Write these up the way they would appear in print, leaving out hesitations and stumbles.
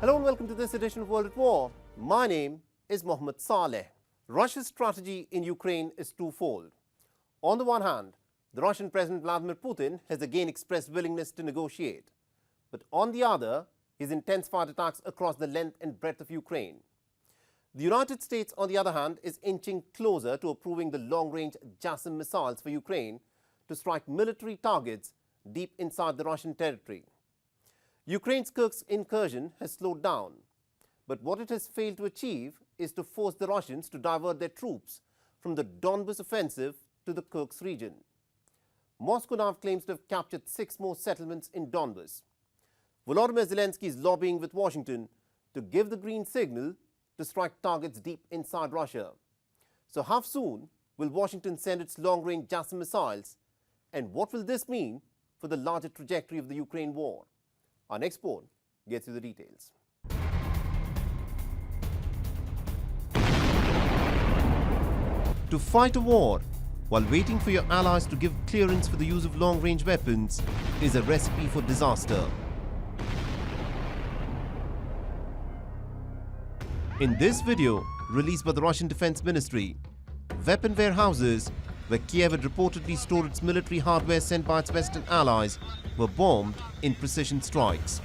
Hello and welcome to this edition of World at War. My name is Mohammed Saleh. Russia's strategy in Ukraine is twofold. On the one hand, the Russian President Vladimir Putin has again expressed willingness to negotiate. But on the other, he's intensified attacks across the length and breadth of Ukraine. The United States, on the other hand, is inching closer to approving the long-range JASSM missiles for Ukraine to strike military targets deep inside the Russian territory. Ukraine's Kursk incursion has slowed down, but what it has failed to achieve is to force the Russians to divert their troops from the Donbas offensive to the Kursk region. Moscow now claims to have captured 6 more settlements in Donbas. Volodymyr Zelensky is lobbying with Washington to give the green signal to strike targets deep inside Russia. So how soon will Washington send its long-range JASSM missiles, and what will this mean for the larger trajectory of the Ukraine war? Our next poll gets you the details. To fight a war while waiting for your allies to give clearance for the use of long-range weapons is a recipe for disaster. In this video, released by the Russian Defense Ministry, weapon warehouses where Kiev had reportedly stored its military hardware sent by its Western allies were bombed in precision strikes.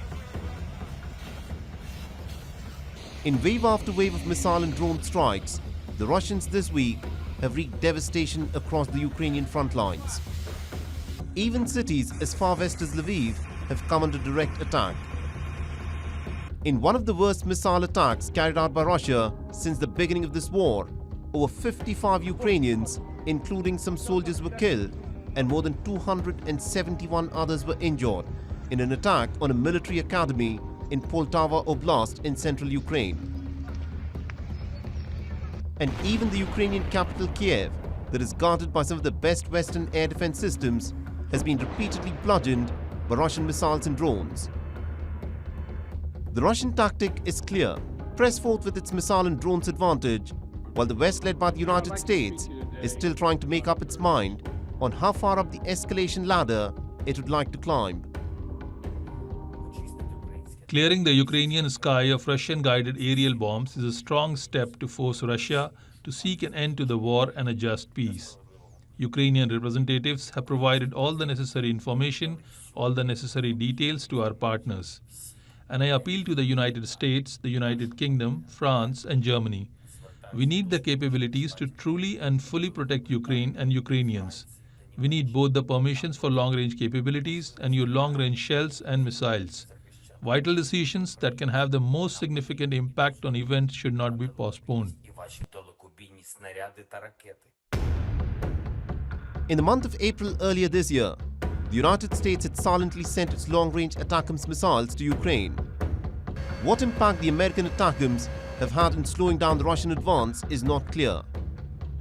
In wave after wave of missile and drone strikes, the Russians this week have wreaked devastation across the Ukrainian front lines. Even cities as far west as Lviv have come under direct attack. In one of the worst missile attacks carried out by Russia since the beginning of this war, over 55 Ukrainians, including some soldiers, were killed and more than 271 others were injured in an attack on a military academy in Poltava Oblast in central Ukraine. And even the Ukrainian capital Kiev, that is guarded by some of the best Western air defense systems, has been repeatedly bludgeoned by Russian missiles and drones. The Russian tactic is clear: press forth with its missile and drones advantage, while the West, led by the United States, is still trying to make up its mind on how far up the escalation ladder it would like to climb. Clearing the Ukrainian sky of Russian-guided aerial bombs is a strong step to force Russia to seek an end to the war and a just peace. Ukrainian representatives have provided all the necessary information, all the necessary details to our partners. And I appeal to the United States, the United Kingdom, France and Germany. We need the capabilities to truly and fully protect Ukraine and Ukrainians. We need both the permissions for long-range capabilities and your long-range shells and missiles. Vital decisions that can have the most significant impact on events should not be postponed. In the month of April earlier this year, the United States had silently sent its long-range ATACMS missiles to Ukraine. What impact the American ATACMS have had in slowing down the Russian advance is not clear.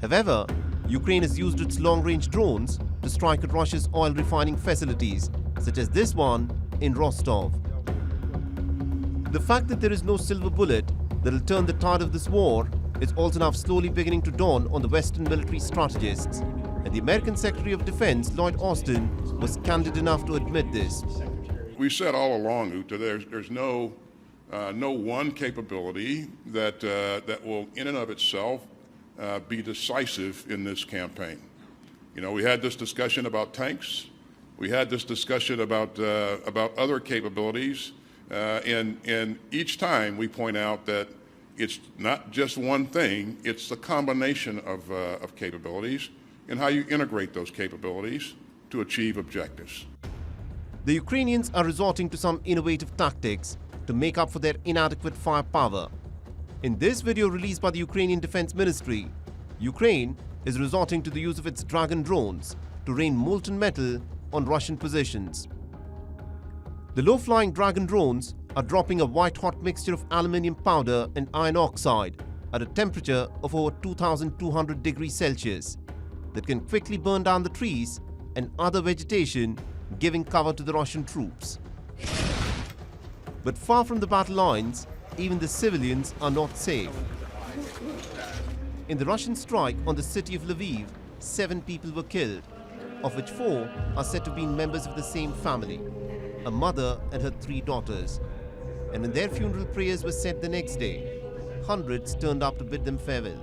However, Ukraine has used its long-range drones to strike at Russia's oil refining facilities, such as this one in Rostov. The fact that there is no silver bullet that will turn the tide of this war is also now slowly beginning to dawn on the Western military strategists. And the American Secretary of Defense, Lloyd Austin, was candid enough to admit this. We said all along, Uta, there's no one capability that will in and of itself be decisive in this campaign. You know, we had this discussion about tanks. We had this discussion about other capabilities. And each time we point out that it's not just one thing, it's the combination of capabilities and how you integrate those capabilities to achieve objectives. The Ukrainians are resorting to some innovative tactics to make up for their inadequate firepower. In this video released by the Ukrainian Defense Ministry, Ukraine is resorting to the use of its Dragon drones to rain molten metal on Russian positions. The low-flying Dragon drones are dropping a white-hot mixture of aluminium powder and iron oxide at a temperature of over 2,200 degrees Celsius that can quickly burn down the trees and other vegetation, giving cover to the Russian troops. But far from the battle lines, even the civilians are not safe. In the Russian strike on the city of Lviv, 7 people were killed, of which 4 are said to be members of the same family, a mother and her 3 daughters. And when their funeral prayers were said the next day, hundreds turned up to bid them farewell.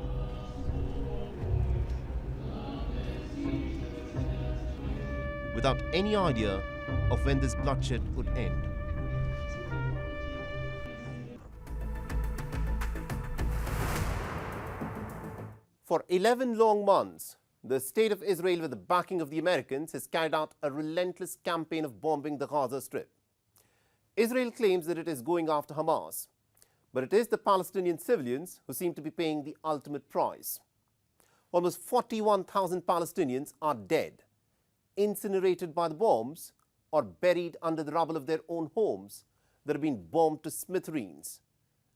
Without any idea of when this bloodshed would end. For 11 long months, the State of Israel, with the backing of the Americans, has carried out a relentless campaign of bombing the Gaza Strip. Israel claims that it is going after Hamas, but it is the Palestinian civilians who seem to be paying the ultimate price. Almost 41,000 Palestinians are dead, incinerated by the bombs, or buried under the rubble of their own homes that have been bombed to smithereens.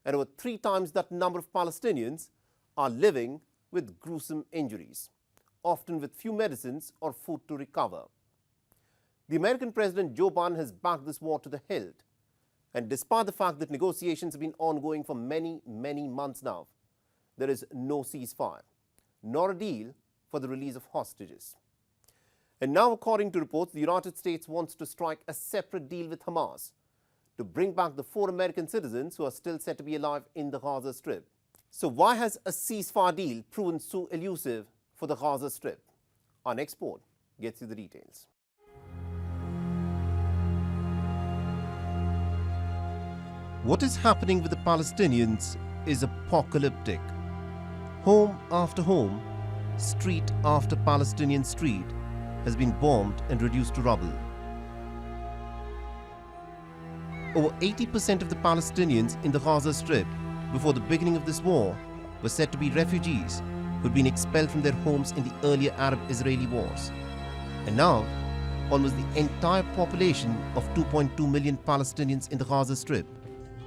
And over 3 times that number of Palestinians are living with gruesome injuries, often with few medicines or food to recover. The American President Joe Biden has backed this war to the hilt. And despite the fact that negotiations have been ongoing for many, many months now, there is no ceasefire, nor a deal for the release of hostages. And now, according to reports, the United States wants to strike a separate deal with Hamas to bring back the 4 American citizens who are still said to be alive in the Gaza Strip. So why has a ceasefire deal proven so elusive for the Gaza Strip? Our next report gets you the details. What is happening with the Palestinians is apocalyptic. Home after home, street after Palestinian street has been bombed and reduced to rubble. Over 80% of the Palestinians in the Gaza Strip before the beginning of this war were said to be refugees who had been expelled from their homes in the earlier Arab-Israeli wars. And now, almost the entire population of 2.2 million Palestinians in the Gaza Strip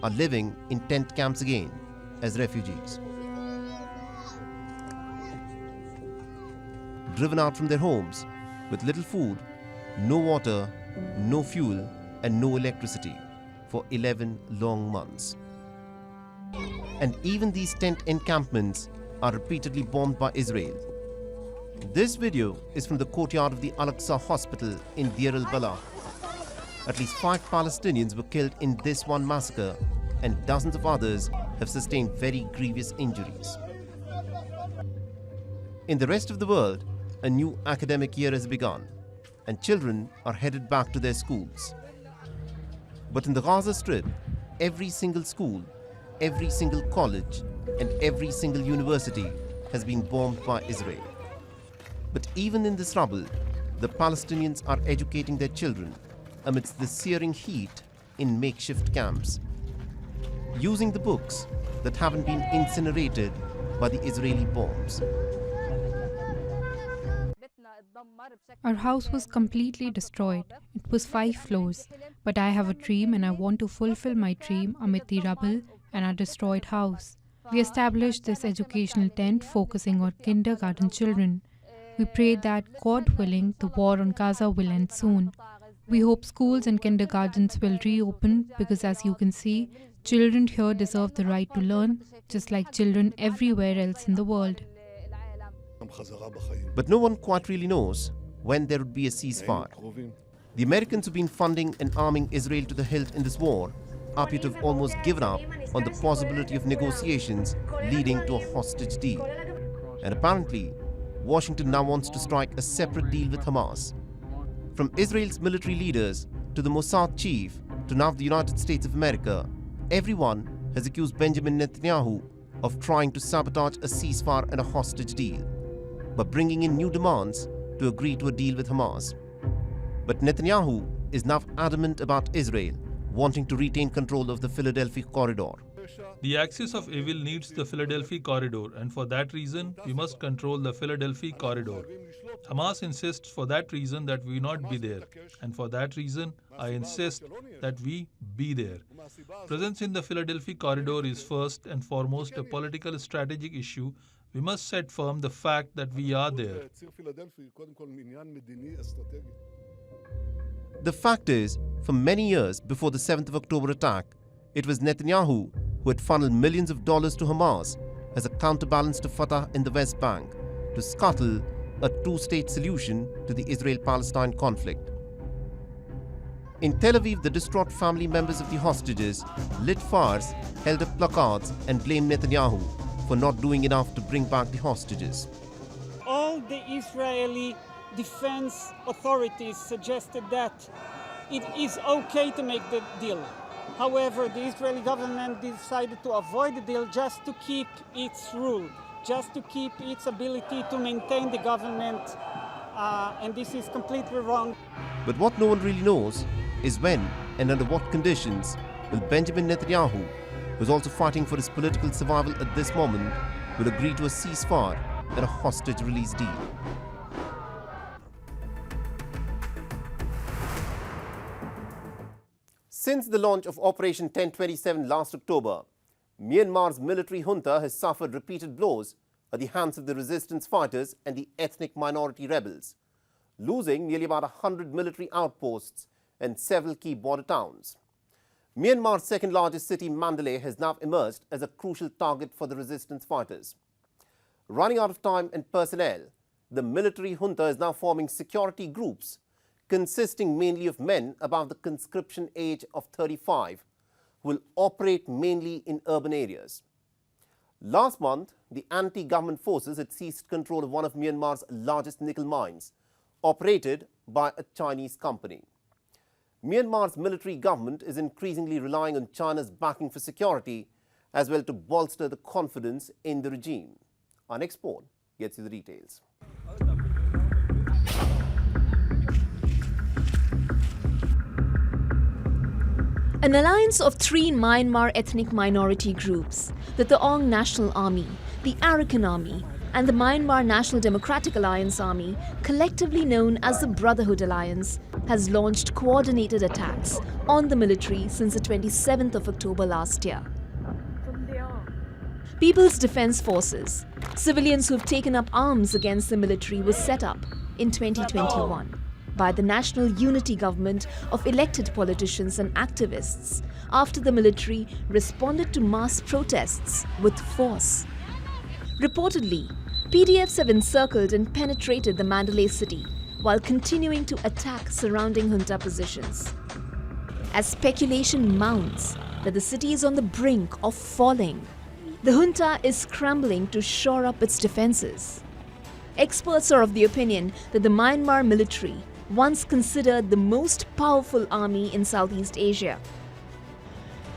are living in tent camps again as refugees. Driven out from their homes with little food, no water, no fuel, and no electricity for 11 long months. And even these tent encampments are repeatedly bombed by Israel. This video is from the courtyard of the Al-Aqsa Hospital in Deir al-Balah. At least 5 Palestinians were killed in this one massacre, and dozens of others have sustained very grievous injuries. In the rest of the world, a new academic year has begun, and children are headed back to their schools. But in the Gaza Strip, every single school, every single college, and every single university has been bombed by Israel. But even in this rubble, the Palestinians are educating their children amidst the searing heat in makeshift camps, using the books that haven't been incinerated by the Israeli bombs. Our house was completely destroyed. It was 5 floors. But I have a dream and I want to fulfill my dream amid the rubble and our destroyed house. We established this educational tent focusing on kindergarten children. We pray that, God willing, the war on Gaza will end soon. We hope schools and kindergartens will reopen because, as you can see, children here deserve the right to learn, just like children everywhere else in the world. But no one quite really knows when there would be a ceasefire. The Americans who've been funding and arming Israel to the hilt in this war appear to have almost given up on the possibility of negotiations leading to a hostage deal. And apparently, Washington now wants to strike a separate deal with Hamas. From Israel's military leaders to the Mossad chief to now the United States of America, everyone has accused Benjamin Netanyahu of trying to sabotage a ceasefire and a hostage deal by bringing in new demands to agree to a deal with Hamas. But Netanyahu is now adamant about Israel wanting to retain control of the Philadelphi corridor. The axis of evil needs the Philadelphi corridor, and for that reason, we must control the Philadelphi corridor. Hamas insists for that reason that we not be there, and for that reason, I insist that we be there. Presence in the Philadelphi corridor is first and foremost a political strategic issue. We must set firm the fact that we are there. The fact is, for many years before the 7th of October attack, it was Netanyahu who had funneled millions of dollars to Hamas as a counterbalance to Fatah in the West Bank to scuttle a 2-state solution to the Israel-Palestine conflict. In Tel Aviv, the distraught family members of the hostages lit fires, held up placards and blamed Netanyahu for not doing enough to bring back the hostages. All the Israeli defense authorities suggested that it is okay to make the deal. However, the Israeli government decided to avoid the deal just to keep its rule, just to keep its ability to maintain the government, and this is completely wrong. But what no one really knows is when and under what conditions will Benjamin Netanyahu, who is also fighting for his political survival at this moment, will agree to a ceasefire and a hostage release deal. Since the launch of Operation 1027 last October, Myanmar's military junta has suffered repeated blows at the hands of the resistance fighters and the ethnic minority rebels, losing nearly about 100 military outposts and several key border towns. Myanmar's second largest city, Mandalay, has now emerged as a crucial target for the resistance fighters. Running out of time and personnel, the military junta is now forming security groups consisting mainly of men above the conscription age of 35 who will operate mainly in urban areas. Last month, the anti-government forces had seized control of one of Myanmar's largest nickel mines, operated by a Chinese company. Myanmar's military government is increasingly relying on China's backing for security as well to bolster the confidence in the regime. Our next report gets you the details. An alliance of three Myanmar ethnic minority groups, the Taong National Army, the Arakan Army, and the Myanmar National Democratic Alliance Army, collectively known as the Brotherhood Alliance, has launched coordinated attacks on the military since the 27th of October last year. People's Defence Forces, civilians who have taken up arms against the military, was set up in 2021 by the National Unity Government of elected politicians and activists after the military responded to mass protests with force. Reportedly, PDFs have encircled and penetrated the Mandalay city while continuing to attack surrounding junta positions. As speculation mounts that the city is on the brink of falling, the junta is scrambling to shore up its defenses. Experts are of the opinion that the Myanmar military, once considered the most powerful army in Southeast Asia,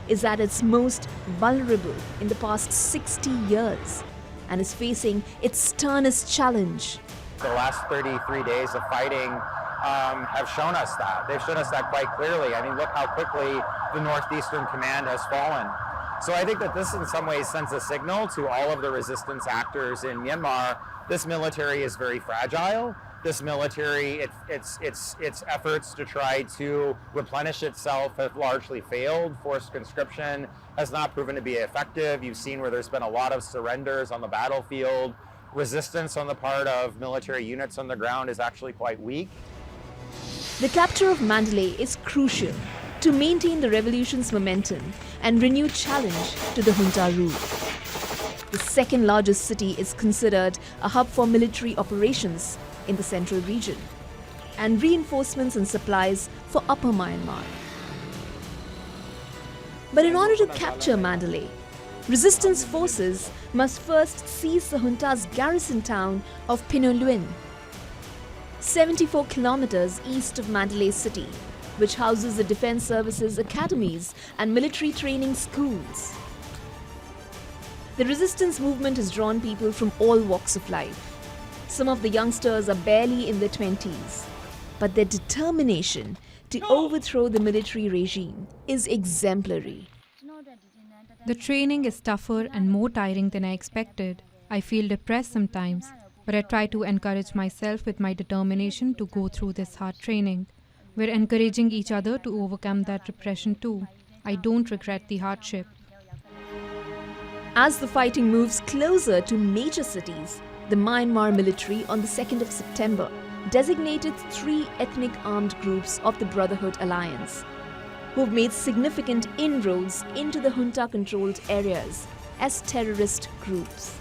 is at its most vulnerable in the past 60 years and is facing its sternest challenge. The last 33 days of fighting have shown us that. They've shown us that quite clearly. I mean, look how quickly the Northeastern Command has fallen. So I think that this in some ways sends a signal to all of the resistance actors in Myanmar. This military is very fragile. This military, its efforts to try to replenish itself have largely failed. Forced conscription has not proven to be effective. You've seen where there's been a lot of surrenders on the battlefield. Resistance on the part of military units on the ground is actually quite weak. The capture of Mandalay is crucial to maintain the revolution's momentum and renewed challenge to the junta rule. The second largest city is considered a hub for military operations in the central region and reinforcements and supplies for Upper Myanmar. But in order to capture Mandalay, resistance forces must first seize the junta's garrison town of Pinoluen, 74 kilometers east of Mandalay city, which houses the Defense Services academies and military training schools. The resistance movement has drawn people from all walks of life. Some of the youngsters are barely in their 20s, but their determination to overthrow the military regime is exemplary. The training is tougher and more tiring than I expected. I feel depressed sometimes, but I try to encourage myself with my determination to go through this hard training. We're encouraging each other to overcome that depression too. I don't regret the hardship. As the fighting moves closer to major cities, the Myanmar military on the 2nd of September designated 3 ethnic armed groups of the Brotherhood Alliance, who have made significant inroads into the junta-controlled areas as terrorist groups.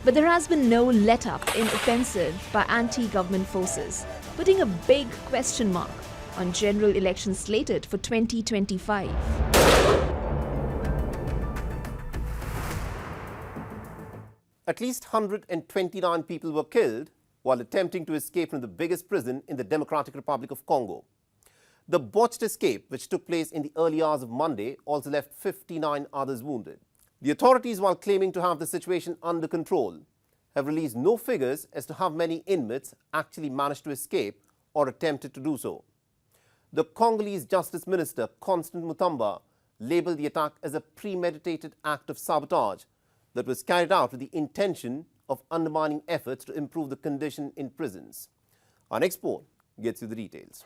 But there has been no let-up in offensive by anti-government forces, putting a big question mark on general elections slated for 2025. At least 129 people were killed while attempting to escape from the biggest prison in the Democratic Republic of Congo. The botched escape, which took place in the early hours of Monday, also left 59 others wounded. The authorities, while claiming to have the situation under control, have released no figures as to how many inmates actually managed to escape or attempted to do so. The Congolese Justice Minister, Constant Mutamba, labelled the attack as a premeditated act of sabotage that was carried out with the intention of undermining efforts to improve the condition in prisons. Our next report gets you the details.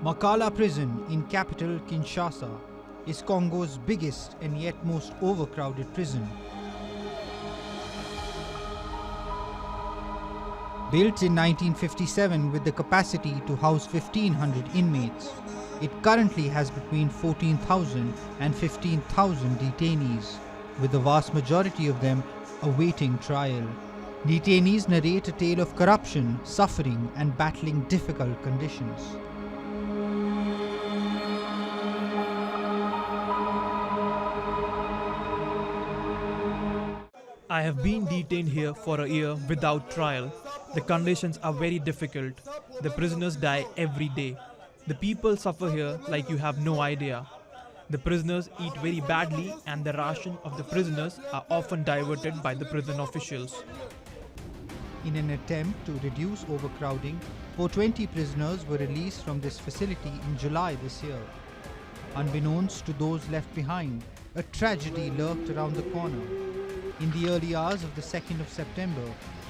Makala prison in capital Kinshasa is Congo's biggest and yet most overcrowded prison. Built in 1957 with the capacity to house 1,500 inmates, it currently has between 14,000 and 15,000 detainees, with the vast majority of them awaiting trial. Detainees narrate a tale of corruption, suffering, and battling difficult conditions. I have been detained here for a year without trial. The conditions are very difficult. The prisoners die every day. The people suffer here like you have no idea. The prisoners eat very badly and the ration of the prisoners are often diverted by the prison officials. In an attempt to reduce overcrowding, 420 prisoners were released from this facility in July this year. Unbeknownst to those left behind, a tragedy lurked around the corner. In the early hours of the 2nd of September,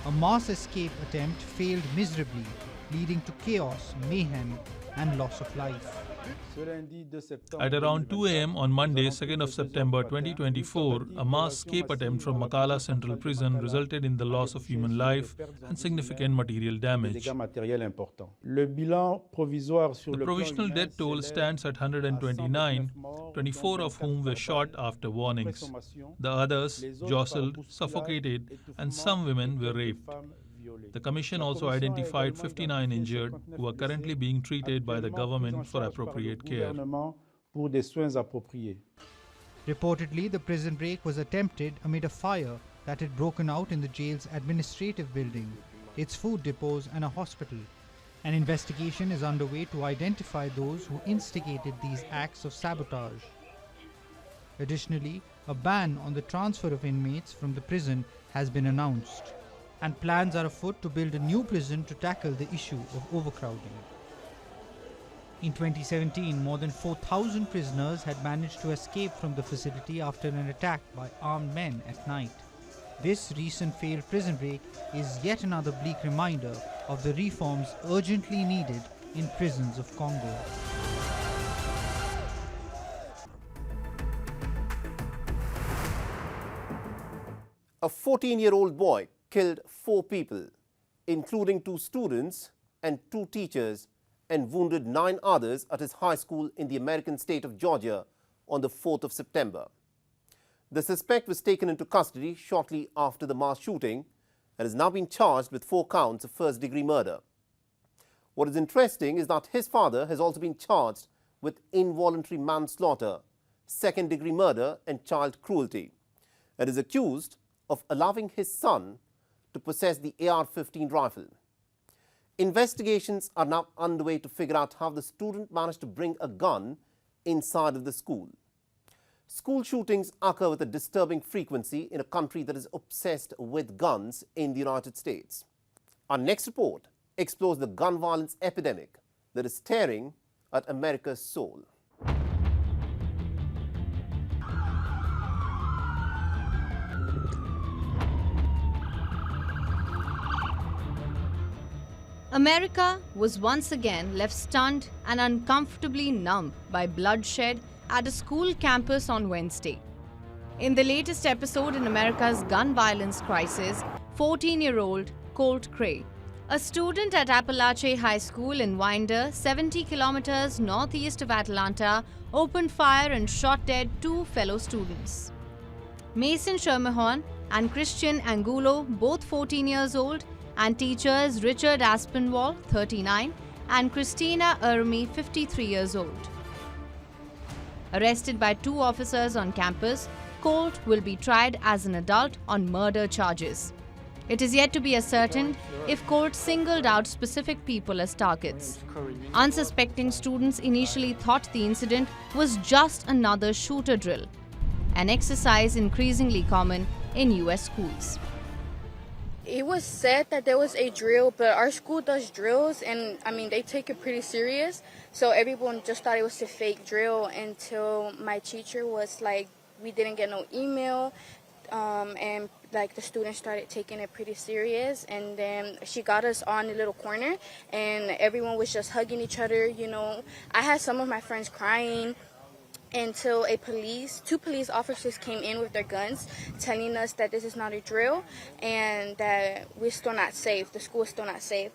a mass escape attempt failed miserably, leading to chaos, mayhem, and loss of life. At around 2 a.m. on Monday, 2nd of September 2024, a mass escape attempt from Makala Central Prison resulted in the loss of human life and significant material damage. The provisional death toll stands at 129, 24 of whom were shot after warnings. The others jostled, suffocated, and some women were raped. The Commission also identified 59 injured who are currently being treated by the government for appropriate care. Reportedly, the prison break was attempted amid a fire that had broken out in the jail's administrative building, its food depots, and a hospital. An investigation is underway to identify those who instigated these acts of sabotage. Additionally, a ban on the transfer of inmates from the prison has been announced, and plans are afoot to build a new prison to tackle the issue of overcrowding. In 2017, more than 4,000 prisoners had managed to escape from the facility after an attack by armed men at night. This recent failed prison break is yet another bleak reminder of the reforms urgently needed in prisons of Congo. A 14-year-old boy killed 4 people, including 2 students and 2 teachers, and wounded 9 others at his high school in the American state of Georgia on the 4th of September. The suspect was taken into custody shortly after the mass shooting and has now been charged with 4 counts of first-degree murder. What is interesting is that his father has also been charged with involuntary manslaughter, second-degree murder, and child cruelty, and is accused of allowing his son to possess the AR-15 rifle. Investigations are now underway to figure out how the student managed to bring a gun inside of the school. School shootings occur with a disturbing frequency in a country that is obsessed with guns in the United States. Our next report explores the gun violence epidemic that is tearing at America's soul. America was once again left stunned and uncomfortably numb by bloodshed at a school campus on Wednesday. In the latest episode in America's gun violence crisis, 14-year-old Colt Cray, a student at Appalachian High School in Winder, 70 kilometers northeast of Atlanta, opened fire and shot dead 2 fellow students. Mason Shermahon and Christian Angulo, both 14 years old, and teachers Richard Aspinwall, 39, and Christina Ermi, 53 years old. Arrested by 2 officers on campus, Colt will be tried as an adult on murder charges. It is yet to be ascertained if Colt singled out specific people as targets. Unsuspecting students initially thought the incident was just another shooter drill, an exercise increasingly common in US schools. It was said that there was a drill, but our school does drills, and they take it pretty serious. So everyone just thought it was a fake drill until my teacher was like, we didn't get no email, and the students started taking it pretty serious. And then she got us on a little corner, and everyone was just hugging each other. I had some of my friends crying, until two police officers came in with their guns, telling us that this is not a drill and that we're still not safe, the school is still not safe.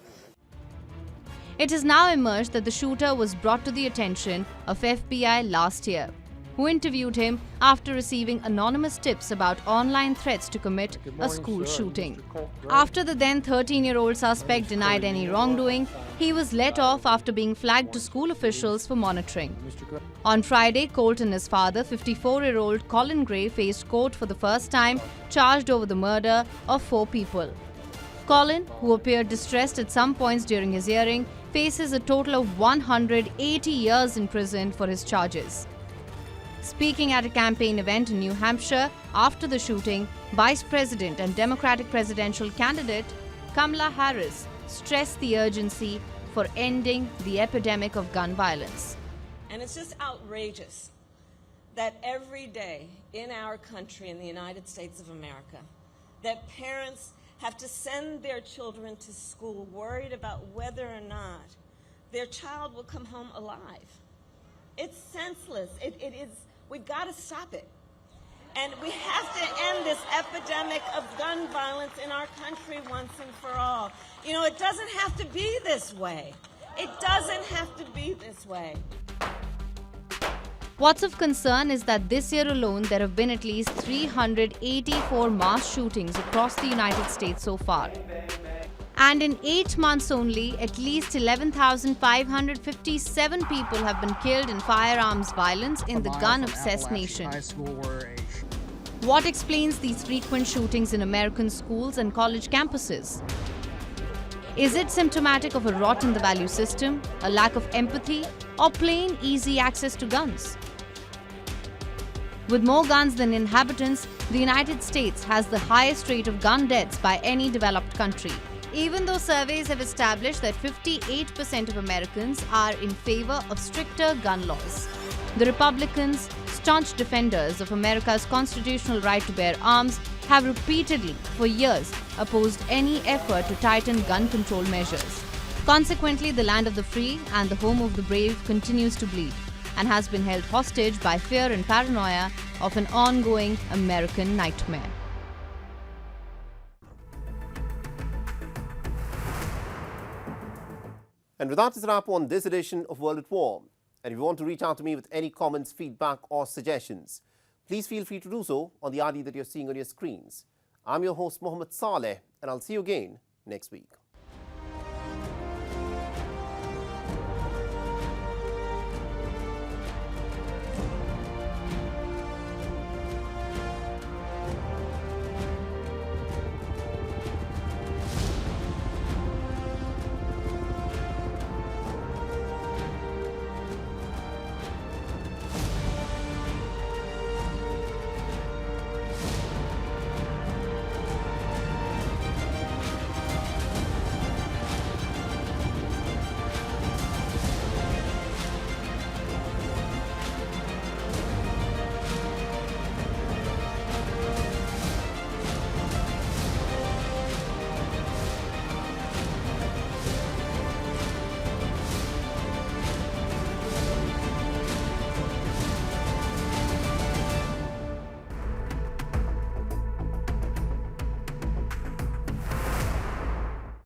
It has now emerged that the shooter was brought to the attention of FBI last year, who interviewed him after receiving anonymous tips about online threats to commit a school shooting. After the then 13-year-old suspect denied any wrongdoing, he was let off after being flagged to school officials for monitoring. On Friday, Colt and his father, 54-year-old Colin Gray, faced court for the first time, charged over the murder of 4 people. Colin, who appeared distressed at some points during his hearing, faces a total of 180 years in prison for his charges. Speaking at a campaign event in New Hampshire after the shooting, Vice President and Democratic presidential candidate Kamala Harris stressed the urgency for ending the epidemic of gun violence. And it's just outrageous that every day in our country, in the United States of America, that parents have to send their children to school worried about whether or not their child will come home alive. It's senseless. It is. We've got to stop it. And we have to end this epidemic of gun violence in our country once and for all. It doesn't have to be this way. It doesn't have to be this way. What's of concern is that this year alone there have been at least 384 mass shootings across the United States so far. And in 8 months only, at least 11,557 people have been killed in firearms violence in the gun-obsessed nation. What explains these frequent shootings in American schools and college campuses? Is it symptomatic of a rot in the value system, a lack of empathy, or plain easy access to guns? With more guns than inhabitants, the United States has the highest rate of gun deaths by any developed country. Even though surveys have established that 58% of Americans are in favor of stricter gun laws, the Republicans, staunch defenders of America's constitutional right to bear arms, have repeatedly, for years, opposed any effort to tighten gun control measures. Consequently, the land of the free and the home of the brave continues to bleed and has been held hostage by fear and paranoia of an ongoing American nightmare. And with that is a wrap on this edition of World at War. And if you want to reach out to me with any comments, feedback or suggestions, please feel free to do so on the ID that you're seeing on your screens. I'm your host, Mohammed Saleh, and I'll see you again next week.